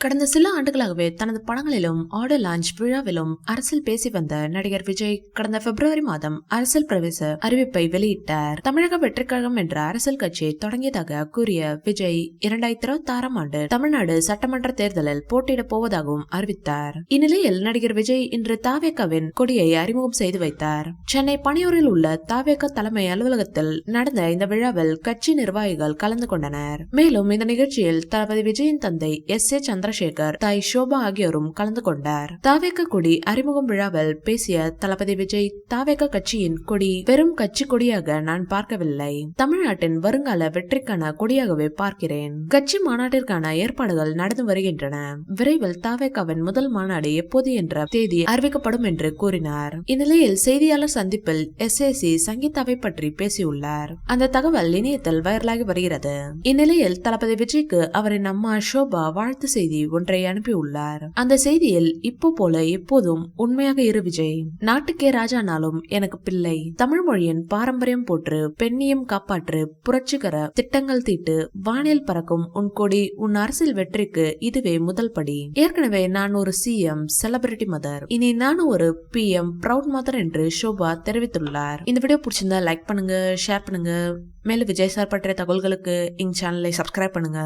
கடந்த சில ஆண்டுகளாகவே தனது படங்களிலும் ஆடியோ லான்ச் விழாவிலும் அரசியல் பேசி வந்த நடிகர் விஜய் கடந்த பிப்ரவரி மாதம் அரசியல் பிரவேச அறிவிப்பை வெளியிட்டார். தமிழக வெற்றிக்கழகம் என்ற அரசியல் கட்சியை தொடங்கியதாக கூறிய விஜய் 2026 ஆண்டு தமிழ்நாடு சட்டமன்ற தேர்தலில் போட்டியிடப் போவதாகவும் அறிவித்தார். இந்நிலையில் நடிகர் விஜய் இன்று தாவேகாவின் கொடியை அறிமுகம் செய்து வைத்தார். சென்னை பணியூரில் உள்ள தாவேகா தலைமை அலுவலகத்தில் நடந்த இந்த விழாவில் கட்சி நிர்வாகிகள் கலந்து கொண்டனர். மேலும் இந்த நிகழ்ச்சியில் தளபதி விஜயின் தந்தை S.A. சந்திரசேகர், தாய் ஷோபா ஆகியோரும் கலந்து கொண்டார். தாவேகா கொடி அறிமுகம் விழாவில் பேசிய தளபதி விஜய், தாவேகா கட்சியின் கொடி வெறும் கட்சி கொடியாக நான் பார்க்கவில்லை, தமிழ்நாட்டின் வருங்கால வெற்றிக்கான கொடியாகவே பார்க்கிறேன். கட்சி மாநாட்டிற்கான ஏற்பாடுகள் நடந்து வருகின்றன. விரைவில் தாவேகாவின் முதல் மாநாடு எப்போது என்ற தேதி அறிவிக்கப்படும் என்று கூறினார். இந்நிலையில் செய்தியாளர் சந்திப்பில் SAC சங்கீதாவை பற்றி பேசியுள்ளார். அந்த தகவல் இணையத்தில் வைரலாகி வருகிறது. இந்நிலையில் தளபதி விஜய்க்கு அவரின் அம்மா ஷோபா வாழ்த்து செய்தி ஒன்றை அனுப்பியுள்ளார். அந்த செய்தியில், இப்போ போல எப்போதும் உண்மையாக இரு விஜய், நாட்டுக்கே ராஜானாலும் எனக்கு பிள்ளை, தமிழ் மொழியின் பாரம்பரியம் போற்று, பெண்ணியம் காப்பாற்று, புரட்சிகர திட்டங்கள் தீட்டு, வானில் பறக்கும் உன் கொடி, உன் அரசியல் வெற்றிக்கு இதுவே முதல் படி. ஏற்கனவே நான் ஒரு CM செலிபிரிட்டி மதர், இனி நானும் ஒரு PM ப்ரௌட் மதர் என்று ஷோபா தெரிவித்துள்ளார். இந்த வீடியோ பிடிச்சிருந்தா லைக் பண்ணுங்க, ஷேர் பண்ணுங்க. மேலும் விஜய் சார் பற்றிய தகவல்களுக்கு எங்க சேனலை சப்ஸ்கிரைப் பண்ணுங்க.